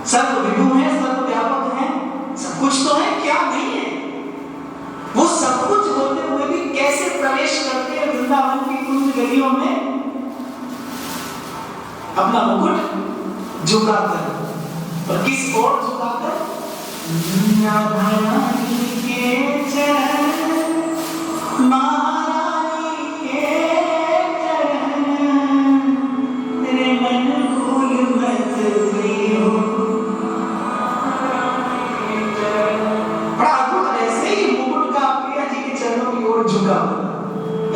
सर्वविभु है, सर्वव्यापक है, सब कुछ तो है, क्या नहीं है। वो सब कुछ होते हुए भी कैसे प्रवेश करते हैं वृंदावन की कुंज गलियों में, अपना मुकुट झुकाकर, और किस ओर झुकाकर? राधा रानी के चरण, महारानी के चरण, तेरे मन भूल मत गयो। बड़ा अद्भुत, ऐसे ही मुकुट का प्रिया जी के चरणों की ओर झुका,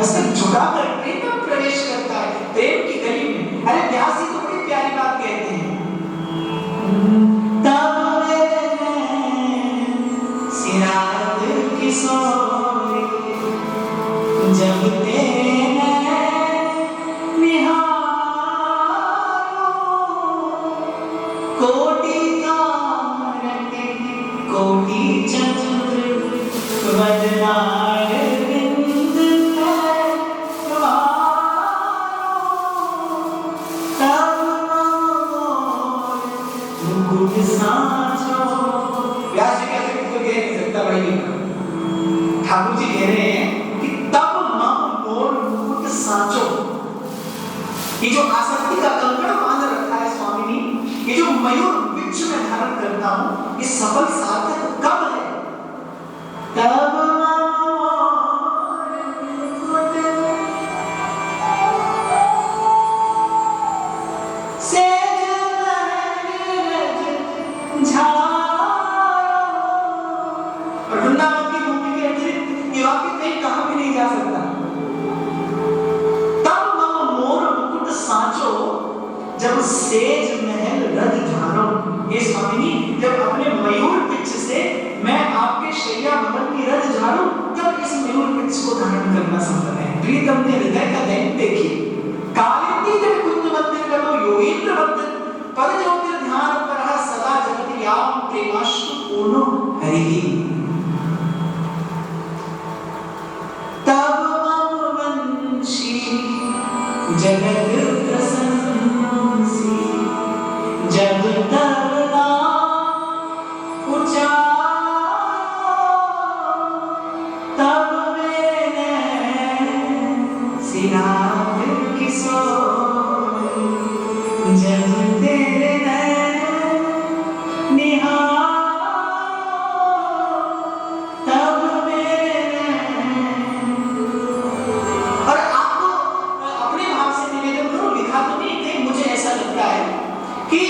ऐसे झुकाकर प्रेम में प्रवेश करता है, प्रेम की गली में। अरे व्यास जी तो बड़ी प्यारी बात कहते हैं, जब तेरे निहारो कोटि तारक कोटि चंद्र वदनार बिंद मुकुट साँचो। व्यास जी कैसे किसी को कह नहीं सकता भाई, ठाकुर जी कह रहे हैं कि तब मम मोर मुकुट साँचो। ये जो आसक्ति का कंकड़ बांध रखा है स्वामी ने, ये जो मयूर वृक्ष में धारण करता हूं, ये सफल सार्थक कब है? तब जब सेज महल रज झारो। ये स्वामिनी, जब अपने मयूर पिच्छ से मैं आपके शैया भवन की रज झाड़ू, तब इस मयूर पिच्छ को धारण करना संभव है। प्रियतम ने हृदय का दैन्य देखिए, कालिंदी जब कुंज मंदिर करो योगींद्र वंदन, पद ज्योतिर ध्यान परहा सदा जगति याम प्रेमाश्रु पूर्णो हरिहि। तब मम वंशी जगत जब तबला उचारो, तब मेरे सिराज किशोर, जब तेरे निहारो, तब मेरे। और आपको अपने भाव से निवेदन करो, लिखा तो नहीं थे, मुझे ऐसा लगता है कि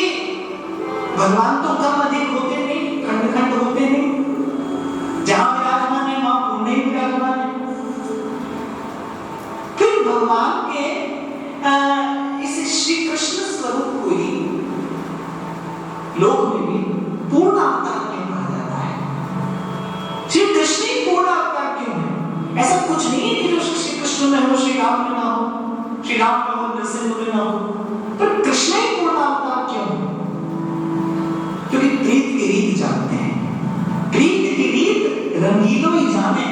भगवान तो कम अधिक होते नहीं, खंड खंड होते नहीं, जहां विराजमान है वहां पुण्य ही विराजमान है। फिर भगवान के इस श्री कृष्ण स्वरूप को ही लोक में भी पूर्ण अवतार क्यों कहा जाता है? श्री कृष्ण ही पूर्ण अवतार क्यों है? ऐसा कुछ नहीं है कि जो श्री कृष्ण में हो श्री राम में ना हो, श्री राम में हो नरसिंह में ना हो, पर कृष्ण ही पूर्ण अवतार क्यों है? क्योंकि प्रीत की रीत जानते हैं, प्रीत की रीत रंगीलो ही जाने,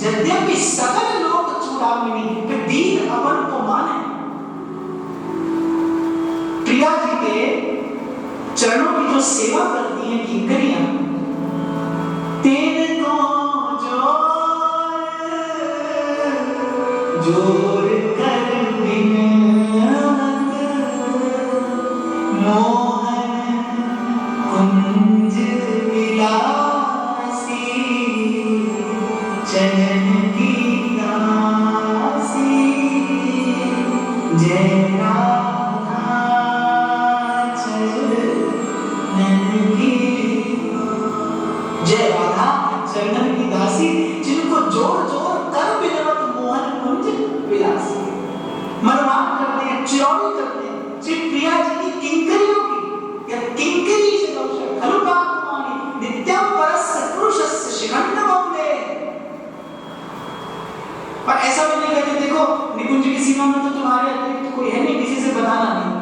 यद्यपि सकल लोग चूड़ामणि, फिर दीन अपन को माने। प्रिया जी के चरणों की जो सेवा करती हैं किंकरियां, तेरे को जोर कर मोहन कुंज विलासी, चरण की दासी, जय राधा चरण की, जय राधा चरण की दासी, जिनको जोर जोर कर विनवत मोहन कुंज विलासी। मनमान करते हैं, चिरौनी करते हैं श्री प्रिया जी की किंकरियों की, या किंकरी से दोषः खलु पापमानि नित्यं परस्य पुरुषस्य शिखंड बंदे। पर ऐसा भी नहीं कहते देखो निकुंज की सीमा में तो तुम्हारे अतिरिक्त कोई है नहीं, किसी से बताना नहीं,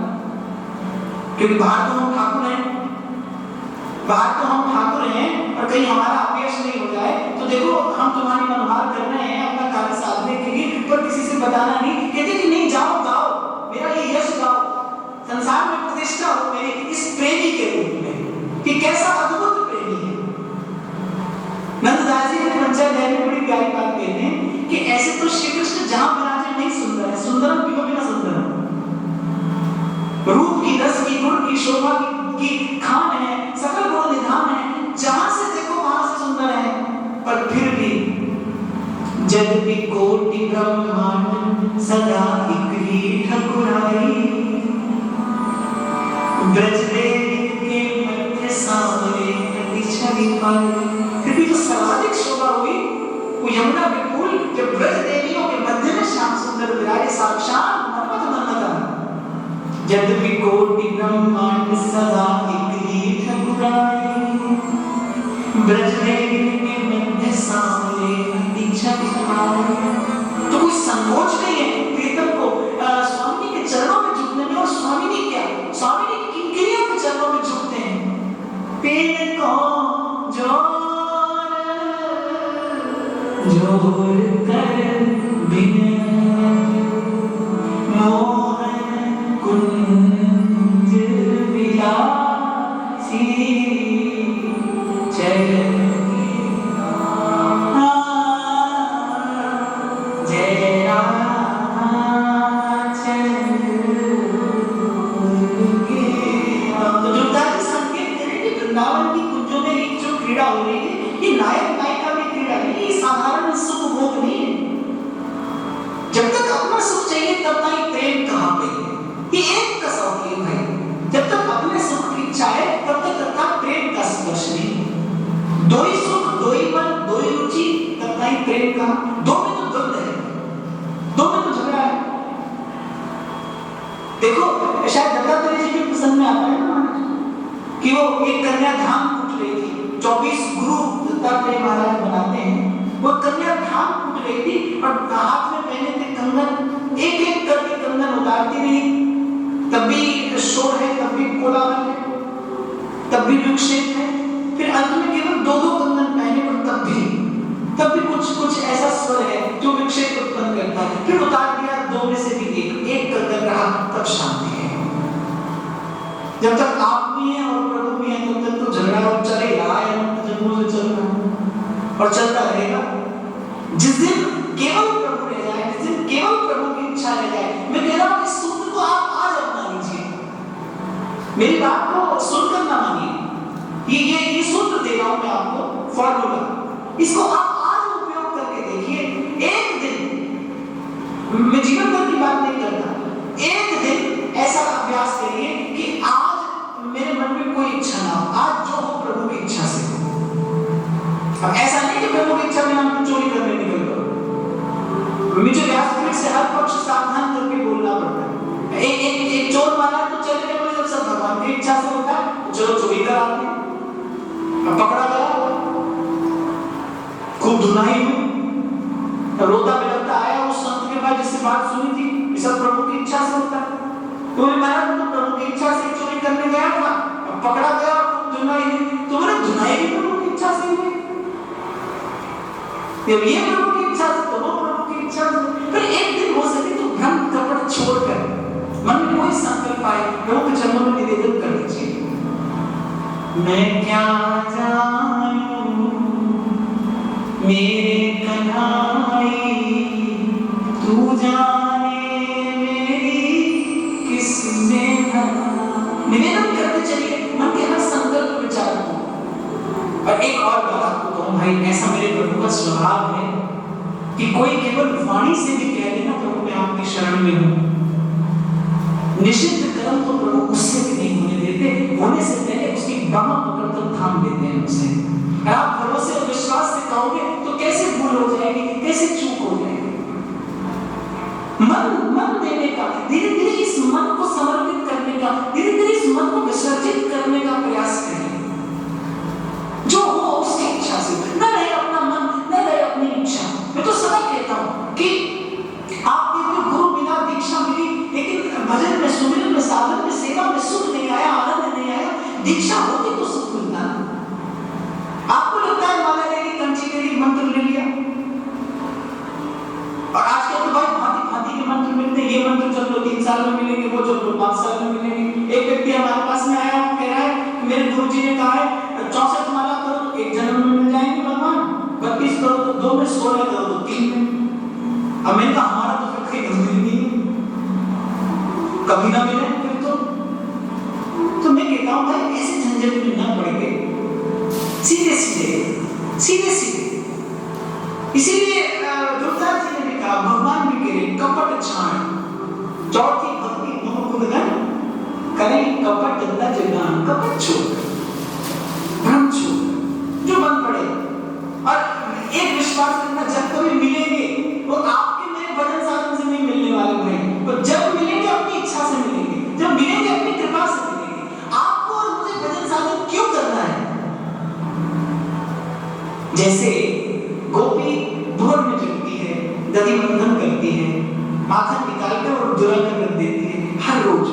क्योंकि बाहर तो हम ठाकुर हैं, बाहर तो हम ठाकुर हैं, और कहीं हमारा अपयश नहीं हो जाए तो देखो हम तुम्हारी मनोभाव कर रहे हैं अपना कार्य साधने के लिए, पर किसी से बताना नहीं। कहते कि नहीं जाओ गाओ, मेरा ये यश गाओ, संसार में प्रतिष्ठा हो मेरी इस प्रेमी के रूप में। कोटि ब्रह्मांड सदा एक ही ठकुराई, ब्रज के मध्य सामने नदी छवि पाई। फिर भी जो सर्वाधिक शोभा हुई वो यमुना विपुल जब ब्रज देवियों के मध्य में श्याम सुंदर विराजे साक्षात मन्मथ मन्मथन। यद्यपि कोटि ब्रह्मांड सदा एक ही ठकुराई, ब्रज के मध्य सामने नदी छवि पाई। तो कोई संकोच नहीं है प्रीतम को स्वामी के चरणों में झुकने में। और स्वामी ने क्या, स्वामी ने किंकरियों के चरणों में झुकते हैं। पेड़ को जोड़ कर बिना मोहन कुंज विलासी चरण जब तक अपना सुख चाहिए तब तक प्रेम कहाँ पे है। ये एक कसौटी है भाई। जब तक अपने सुख की इच्छा है तब तक प्रेम का स्पर्श नहीं। दो ही सुख, दो ही मन, दो ही रुचि, तब तक प्रेम का। दो में तो द्वंद है, दो में तो झगड़ा है। देखो शायद दत्तात्रेय जी के पसंद में आता है ना कि वो एक कन्या धाम टूट रही थी। 24 गुरु दत्तात्रेय महाराज बनाते हैं। वो कन्या धाम टूट रही थी और हाथ में पहने थे कंगन, एक एक करके कंगन उतारती रही। तब भी शोर है, तब भी कोलाहल है, तब भी विक्षेप है। फिर अंत में केवल दो दो कंगन पहने पर तब भी कुछ ऐसा स्वर है जो विक्षेप उत्पन्न करता है। फिर उतार दिया, दो में से भी एक कंगन रहा, तब शांति है। जब तक आप भी हैं और प्रभु भी हैं तब तक तो झगड़ा और चलेगा, जन्मों से चल रहा है और चलता रहेगा। जिस दिन केवल प्रभु रह जाए, जिस दिन केवल प्रभु की इच्छा रह जाए, मैं कह रहा हूं इस सूत्र को आप आज अपना लीजिए। मेरी बात को सुनकर ना मानिए। ये सूत्र दे रहा हूं मैं आपको, फॉर्मूला। इसको आप आज उपयोग करके देखिए। एक दिन, मैं जीवन भर की बात नहीं करता, एक दिन ऐसा अभ्यास करिए कि आज मेरे मन में कोई इच्छा ना हो, आज जो हो प्रभु की इच्छा से हो। अब ऐसा नहीं कि प्रभु की इच्छा में हम चोरी करने निकल गए। मुझे व्यासपीठ से हर पक्ष सावधान करके बोलना पड़ता है। एक चोर मारा तो चले गए, जब सब भगवान की इच्छा से होता है चलो चोरी कराते। अब पकड़ा गया, खूब धुनाई हुई, रोता बिलखता आया उस संत के पास जिससे बात सुनी थी, ये सब प्रभु की इच्छा से होता है। तो महाराज तो प्रभु की इच्छा से चोरी करने गया था, अब पकड़ा गया, धुनाई हुई। तुम्हारे धुनाई भी प्रभु की इच्छा से हुई। जब ये प्रभु की इच्छा से तो वो प्रभु की इच्छा से। फिर एक दिन हो सके तो भ्रम कपट छोड़कर मन में कोई संकल्प आए, प्रभु के चरणों में निवेदन कर दीजिए। मैं क्या जानूं मेरे कन्हाई, तू जाने मेरी किसमें था। निवेदन करते चलिए, मन के हर संकल्प विचार को। और एक और बात आपको कहूं भाई, ऐसा मेरे प्रभु का स्वभाव है कि कोई केवल वाणी से भी कह देना प्रभु मैं आपकी शरण में हूं, निषिद्ध कर्म तो प्रभु उससे भी नहीं होने देते। होने से पहले उसकी बाह पकड़कर थाम लेते हैं उसे। आप भरोसे और विश्वास से कहोगे तो कैसे भूल हो जाएगी, कैसे चूक हो जाएगी। मन देने का, धीरे धीरे इस मन को समर्पित करने का, धीरे धीरे इस मन को विसर्जित करने का प्रयास करें। जो हो उसकी इच्छा से, न रहे अपना मन, न रहे अपनी इच्छा। मैं तो सदा कहता हूं कि आपके गुरु बिना दीक्षा मिली, लेकिन भजन में, सुमिरन में, साधन में, सेवा में सुख नहीं आया, आनंद नहीं आया। दीक्षा होती तो सुख मिलता। आपको लगता है माला ले ली, कंची ले ली, मंत्र ले लिया, और आजकल तो भाई भांति भांति के मंत्र मिलते हैं। ये मंत्र जब 3 साल में मिलेंगे, वो जब 5 साल में मिलेंगे। एक व्यक्ति हमारे पास में आया, कह रहा है मेरे गुरुजी ने कहा है 64 माला करो तो 1 जन्म में मिल जाएंगे भगवान, 32 करो तो 2 में, 16 करो तो 3 में। अब मैंने कहा हमारा तो फिर कहीं गंभीर नहीं है, कभी ना मिले फिर तो मैं कहता हूं भाई ऐसे झंझट में ना पड़ेंगे, सीधे सीधे। इसीलिए गुरुदास जी ने भी कहा जैसे गोपी भोर में जगती है, दधि मंथन करती है, माखन निकालकर और दुरा कर रख देती है हर रोज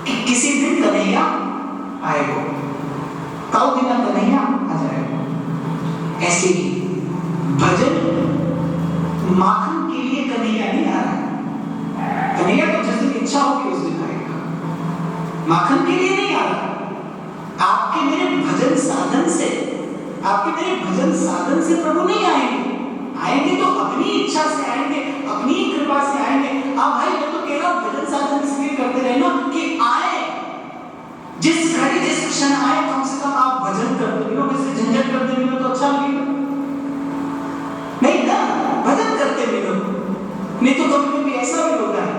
कि किसी दिन कन्हैया आएगा, कल दिन कन्हैया आ जाएगा। ऐसे ही भजन माखन के लिए कन्हैया नहीं आ रहा, कन्हैया तो जिस दिन इच्छा होगी उस दिन आएगा, माखन के लिए नहीं आ रहा। आपके मेरे भजन साधन से, आपके मेरे भजन साधन से प्रभु नहीं आएंगे तो अपनी इच्छा से आएंगे, अपनी कृपा से आएंगे। अब भाई मैं तो कह रहा हूं भजन साधन इसलिए करते रहना कि आए, जिस घड़ी जिस क्षण आए कम से कम आप भजन करते मिलो, किसी झंझट करते मिलो तो अच्छा लगेगा नहीं ना, भजन करते मिलो। नहीं तो कभी कभी ऐसा भी होता है,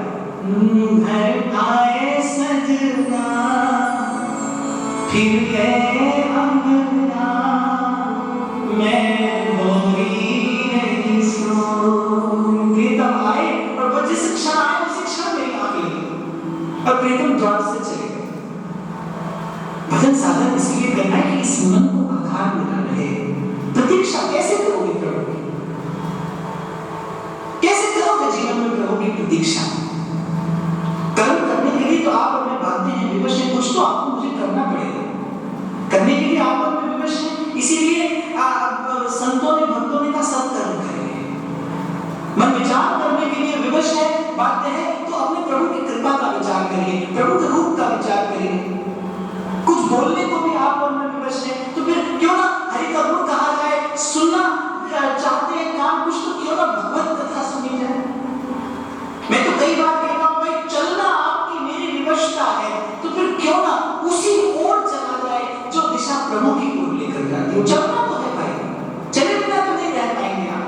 घर आए सजना फिर गए अंगना, मैं भोरी नहीं सोती। तब आए और वो जिस क्षण आए उसी क्षण मेरी आंख लगी और प्रीतम द्वार से चले गए। भजन साधन इसलिए करना है कि इस मन को आधार मिला रहे। प्रतीक्षा कैसे करोगे प्रभु की, कैसे करोगे जीवन में प्रभु की प्रतीक्षा? कर्म करने के लिए तो आप अपने बातें हैं विवश हैं, कुछ तो आपको मुझे करना पड़ेगा, करने के लिए आप अपने विवश हैं। इसीलिए संतों ने भक्तों ने कहा सत्कर्म करेंगे, मन विचार करने के लिए विवश है, बात है तो अपने प्रभु की कृपा का विचार करिए, प्रभु के रूप का विचार करिए। कुछ बोलने को भी आप मन में विवश है तो फिर क्यों ना हरि का गुण कहा जाए, सुनना चाहते हैं काम कुछ तो क्यों ना भगवत कथा सुनी जाए। मैं तो कई बार कहता हूं भाई चलना आपकी मेरी विवशता है तो फिर क्यों ना उसी ओर चला जाए जो दिशा प्रभु की ओर लेकर जाती है। चलना तो है भाई, चले बिना तो नहीं रह पाएंगे आप,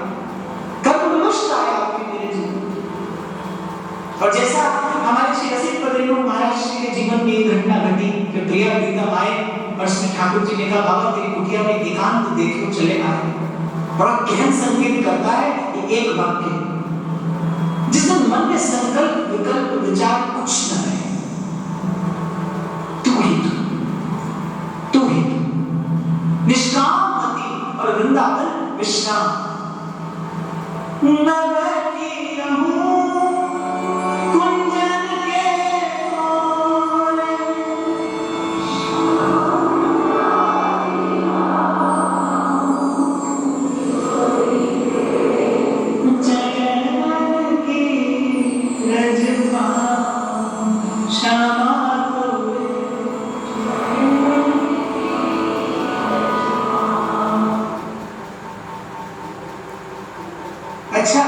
कर्म विवशता है आपकी मेरे जीवन। और जैसा हमारे श्री रसिक पदरेणु महाराज श्री के जीवन में एक घटना घटी कि प्रिया प्रीतम आए और श्री ठाकुर जी ने कहा बाबा तेरी कुटिया में एकांत देखो चले आए। बड़ा गहन संकेत करता है ये एक वाक्य, जिस दिन मन में संकल्प विकल्प विचार कुछ न रहे, तू ही निष्काम मति और वृंदावन विश्राम। नगर की रहूं कुंजन के कोने, जगन की रजवा श्यामा अच्छा,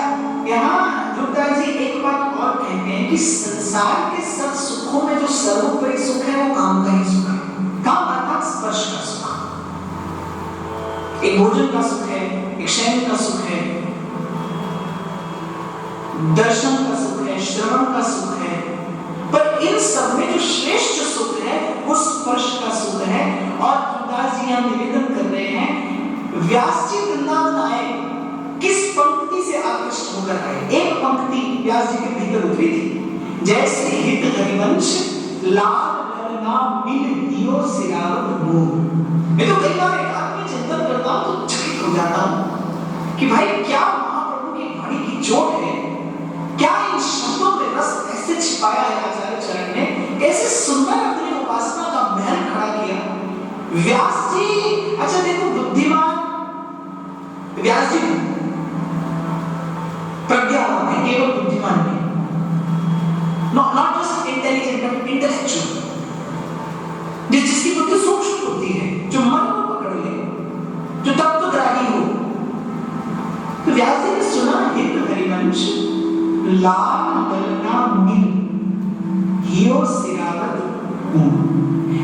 यहाँ ध्रुवदास जी एक बात और कहते हैं कि संसार के सब सुखों में जो सर्वोपरि सुख है वो काम का ही सुख है। काम अर्थात स्पर्श का सुख, एक भोजन का सुख है, एक शयन का सुख है, दर्शन का सुख है, श्रवण का सुख है, पर इन सब में जो श्रेष्ठ सुख है वो स्पर्श का सुख है। और ध्रुवदास जी यहाँ निवेदन कर रहे हैं, व्यास जी वृंदावन आए किस पंक्ति से आकृष्ट होकर आए? एक पंक्ति व्यास जी के भीतर उतरी थी, जैसे हित हरिवंश लाल ललना मिल दियो सिरावत मोर। मैं तो कई बार एक आदमी चिंतन करता हूं तो चकित हो जाता हूं कि भाई क्या महाप्रभु की वाणी की चोट है, क्या इन शब्दों में रस ऐसे छिपाया है आचार्य चरण ने, कैसे सुंदर अपनी उपासना का महल खड़ा किया। व्यास जी, अच्छा देखो बुद्धिमान व्यास जी प्रज्ञावान है, केवल बुद्धिमान नहीं, not just intelligent but intellectual, जिसकी बुद्धि सूक्ष्म होती है, जो मन को पकड़ ले, जो तत्वग्राही हो। तो व्यास जी ने सुना हित हरिवंश लाल ललना मिल हियो सिरावत ऊन।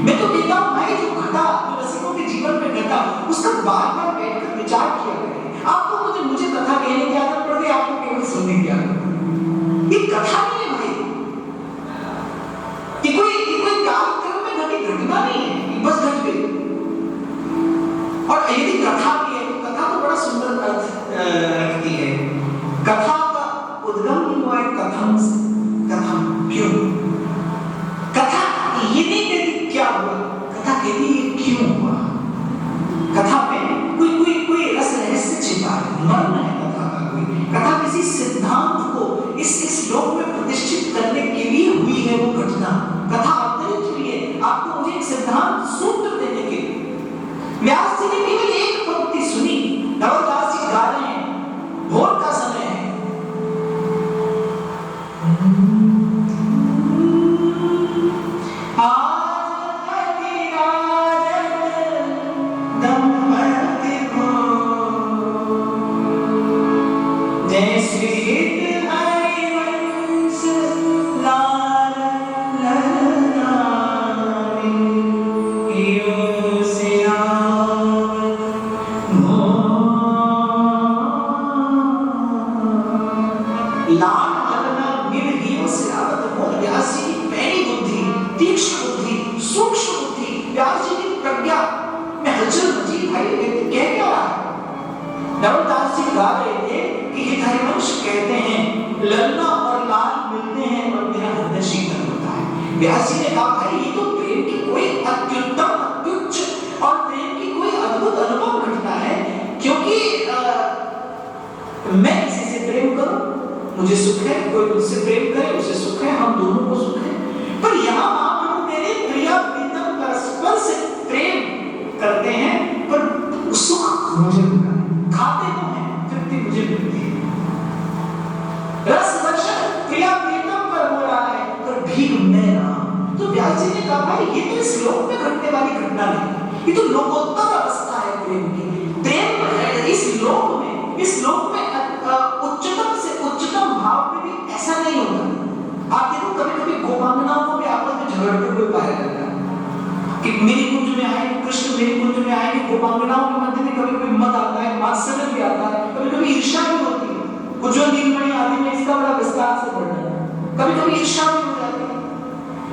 मैं तो कहता हूं भाई जो घटा, जो रसिकों के जीवन में घटा, उसका बार बार बैठकर विचार किया करें। आपको मुझे कथा कहने की आदत पड़ गई, आपको केवल सुनने की आदत। ये कथा नहीं है भाई, ये कोई कार्यक्रम में घटी घटना नहीं है, बस घट गई। और यदि कथा भी है तो कथा तो बड़ा सुंदर अर्थ रखती है। कथा का उद्गम ही हुआ है कथम से, कथम क्यों। कथा ये नहीं कहती क्या हुआ, कथा कहती है क्यों हुआ। श्लोक में प्रतिष्ठित करने के लिए हुई है वो घटना, कथा अवतरित हुई है आपको मुझे एक सिद्धांत सूत्र देने के लिए। व्यास जी ने केवल एक पंक्ति सुनी, नवदास जी गा रहे हैं, भोर का समय है, नवदास जी गा रहे थे कि हितैवंश कहते हैं ललना और लाल मिलते हैं और मेरा हृदय शीतल होता है। व्यास जी ने कहा भाई ये तो प्रेम की कोई अत्युत्तम अत्युच्च और प्रेम की कोई अद्भुत अनुभव घटना है, क्योंकि मैं किसी से प्रेम करूं मुझे सुख है, कोई मुझसे प्रेम करे उसे सुख है, हम दोनों को सुख है। पर यहाँ महाप्रभु मेरे प्रिया प्रीतम परस्पर से प्रेम करते हैं पर सुख मुझे मिलता है, खाते तो हैं तृप्ति मुझे मिलती है, रस वर्षण प्रिया प्रीतम पर हो रहा है पर भीग मैं रहा। तो व्यास जी ने कहा भाई ये तो इस लोक में घटने वाली घटना नहीं, ये तो लोकोत्तर अवस्था है प्रेम की। प्रेम इस लोक में उच्चतम से उच्चतम भाव में भी ऐसा नहीं होता। आप देखो कभी कभी गोपांगनाओं को भी आपस में झगड़ते हुए पाया जाता है कि मेरी कुंज में आए कृष्ण, मेरी कुंज में आएंगे। गोपांगनाओं के मध्य में कभी कभी मत आता है, मात्सर्य भी आता है, कभी कभी ईर्ष्या भी होती है। उज्ज्वल नीलमणि आदि में इसका बड़ा विस्तार से वर्णन है, कभी कभी ईर्ष्या भी हो जाती है।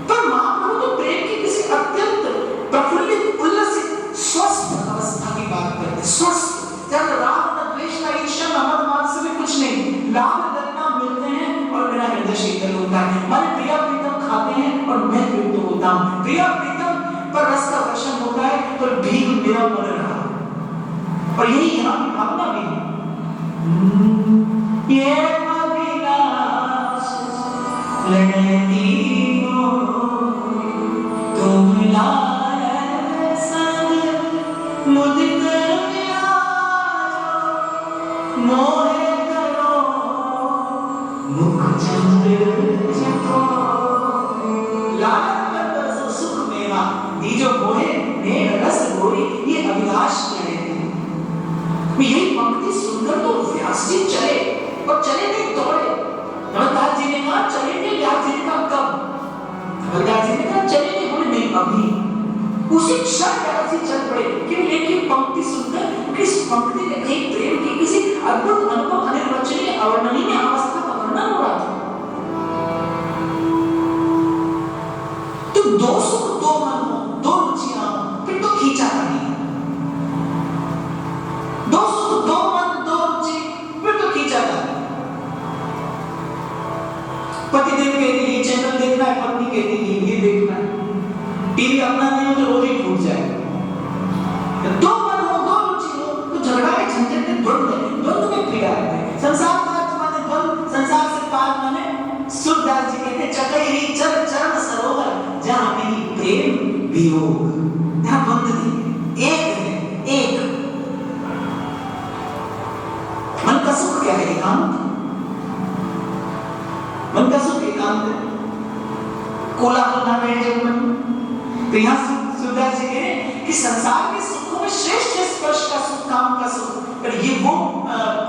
पर महाप्रभु तो प्रेम की किसी अत्यंत प्रफुल्लित उल्लसित स्वस्थ अवस्था की बात करते हैं, स्वस्थ, जब राग न द्वेष न ईर्ष्या न मद मात्सर्य कुछ नहीं, लाभ ललना मिलते हैं और मेरा हृदय शीतल होता है। माने प्रिया प्रीतम खाते हैं और मैं तृप्त होता हूँ, प्रिया प्रीतम पर रस का वर्षण होता है पर भीग मेरा मन रहा। और यही यहाँ की भावना भी है, ये अभिलाष लड़ती हो तुम लाल संग मुदित मोहे करो मुख चंद्र जपो। लाल सुख मेरा ये जो मोहे नेह रस गोरी ये अभिलाष लड़े थे। यही पंक्ति सुनकर तो व्यास जी चले और चले नहीं दौड़े। नवदास जी ने कहा चले नहीं, व्यास जी ने कहा कब? नवदास जी ने कहा चले नहीं, बोले नहीं अभी। उसी क्षण व्यास जी चल पड़े क्यों? लेकिन पंक्ति सुनकर किस पंक्ति में कहीं प्रेम की किसी अद्भुत अनुभव अनिर्वचनीय अवर्णनीय अवस्था का वर्णन हो रहा था। तो दो सुख दो मन हो, दो रुचियां हो, फिर तो खींचा नहीं। दो सुख दो मन दो रुचि, फिर तो खींचा नहीं। पतिदेव कहते ये चैनल देखना है, पत्नी कहती ये देखना है, टीवी अपना नहीं हो तो रोज ही टूट जाए। दो मन हो दो रुचि हो तो झगड़ा है, झंझट है, द्वंद्व में क्रिया है। संसार का माने द्वंद्व, संसार से पार माने सूरदास जी कहते चकई चर चरण सरोवर जहां नहीं प्रेम वियोग, जहां द्वंद्व नहीं, एक है, एक। मन का सुख क्या है? एकांत। मन का सुख एकांत है, कोलाहल ना रहे जब मन। तो यहाँ सूरदास जी कह रहे कि संसार के सुखों में श्रेष्ठ स्पर्श का सुख काम का सुख, पर ये वो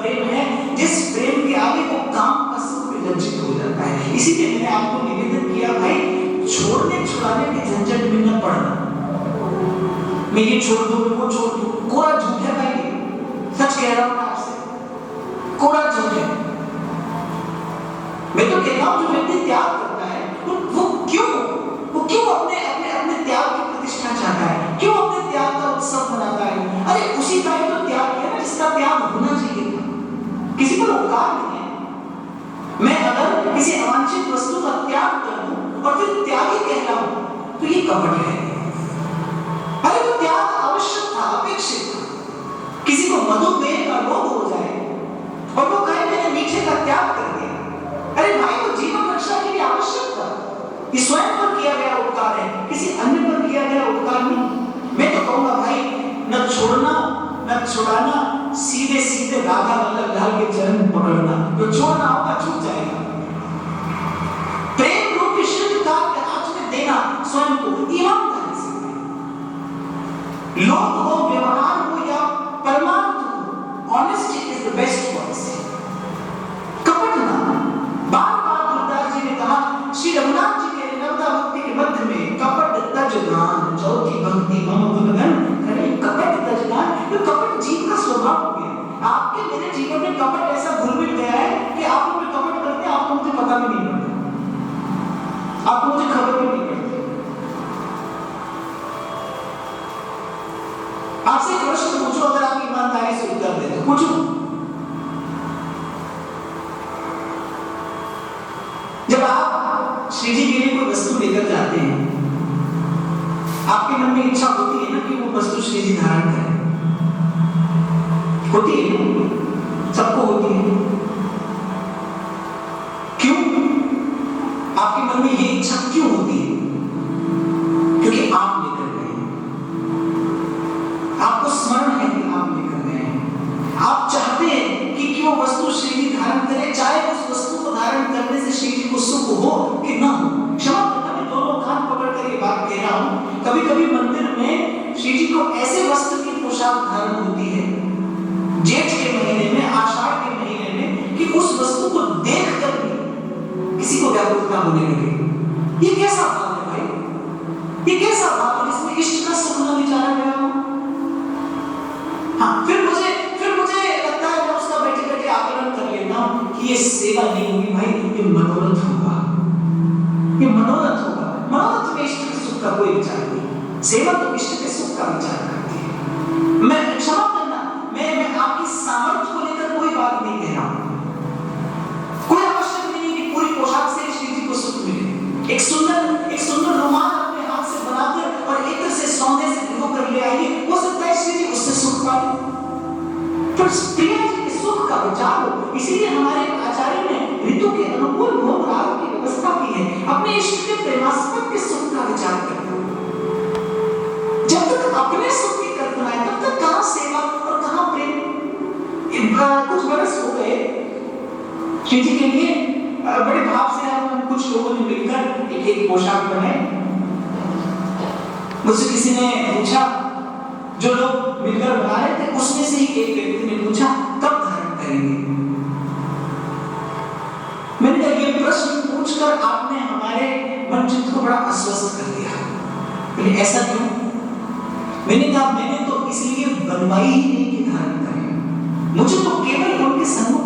प्रेम है जिस प्रेम के आगे वो काम का सुख विलज्जित हो जाता है। इसीलिए मैंने आपको निवेदन किया भाई छोड़ने छुड़ाने के झंझट में न पड़ना। मैं ये छोड़ दूं, वो छोड़ दूं, कोरा झूठ है भाई, सच कह रहा हूं आपसे, कोरा झूठ है। मैं तो कहता हूं जो व्यक्ति त्याग करता है वो क्यों अपने त्याग की प्रतिष्ठा चाहता है, क्यों अपने त्याग का उत्सव मनाता है? अरे उसी का ही तो त्याग है ना जिसका त्याग होना चाहिए था। किसी को उपकार नहीं है। मैं अगर किसी अवांछित वस्तु का त्याग कर दूं और फिर त्यागी कहलाऊं तो ये कपट है। अरे वो त्याग आवश्यक था, अपेक्षित था। किसी को मधुमेह का रोग हो जाए और वो कहे मैंने मीठे का त्याग कर दिया, अरे भाई वो मत छुड़ाना, सीधे सीधे राधा वल्लभ लाल के चरण पकड़ना, जो छोड़ना होगा छूट जाएगा। प्रेम रूपी शिल्पकार के हाथ में देना स्वयं को ईमानदारी से। लोग हो, व्यवहार हो या परमार्थ हो, honesty is the best policy. कपट ना। बार बार गुरदास जी ने कहा, श्री रघुनाथ जी के नवदा भक्ति के मध्य में कपट तज गान चौथी भक्ति मम गुणगन करे। कपट तज गान, ये कपट जीव का स्वभाव हो गया। आपके मेरे जीवन में कपट ऐसा घुल मिल गया है कि आप लोग कपट करते हैं, आपको मुझे पता भी नहीं पड़ता, आपको मुझे खबर भी नहीं पड़ती। आपसे एक प्रश्न पूछो, अगर आप ईमानदारी से उत्तर दे तो पूछो। जब आप श्री जी के लिए कोई वस्तु लेकर जाते हैं, आपके मन में इच्छा होती है ना कि वो वस्तु श्री जी धारण करें, होती है ना, सबको होती है। क्यों आपके मन में ये इच्छा क्यों होती है? क्योंकि आप लेकर गए, आपको स्मरण है कि आप लेकर गए हैं। आप चाहते हैं कि वो वस्तु श्री जी धारण करे, चाहे उस वस्तु को धारण करने से श्री जी को सुख हो कि ना हो। क्षमा करना, मैं दोनों कान पकड़ कर ये बात कह रहा हूं। कभी कभी मंदिर में श्री जी को ऐसे वस्त्र की पोशाक धारण होती है जेठ के महीने में, आषाढ़ के महीने में, कि उस वस्तु को देख कर भी किसी को व्याकुलता होने लगे। ये कैसा भाव है भाई? ये कैसा भाव है जिसमें इष्ट का सुख न विचारा गया हो? हाँ, फिर मुझे लगता है, मैं उसका बैठे बैठे आकलन कर लेता हूं कि ये सेवा नहीं होगी भाई, ये मनोरथ होगा, ये मनोरथ होगा। मनोरथ में इष्ट के सुख का कोई विचार नहीं, सेवा तो इष्ट के सुख का विचार करती है। मैं क्षमा करना, मैं आपकी सामर्थ्य को लेकर कोई बात नहीं कह रहा हूं। कोई आवश्यक नहीं है कि पूरी पोशाक से श्री जी को सुख मिले। एक सुंदर रुमाल अपने हाथ से बनाकर और इत्र से सौंदे से भिगो कर ले आइए, हो सकता है श्री जी उससे सुख पाए। पर प्रिया जी के सुख का विचार हो, इसीलिए हमारे आचार्य ने ऋतु के अनुकूल भोग राग की व्यवस्था की है। अपने इष्ट के प्रेमास्पद के सुख का विचार करना। जब तक अपने सुख की कल्पना है, तब तक कहां सेवा और कहां प्रेम। कुछ बरस हो गए श्री जी के लिए बड़े भाव से हम कुछ लोगों ने मिलकर एक पोशाक बनाई। मुझसे किसी ने पूछा, जो लोग मिलकर बना रहे थे उसमें से ही एक व्यक्ति ने पूछा, कब धारण करेंगे? मैंने कहा, ये प्रश्न पूछकर आपने हमारे मन चित्त को बड़ा अस्वस्थ कर दिया। लेकिन ऐसा क्यों? मैंने कहा, मैंने तो इसलिए बनवाई ही नहीं कि धारण करें, मुझे तो केवल उनके सम्मुख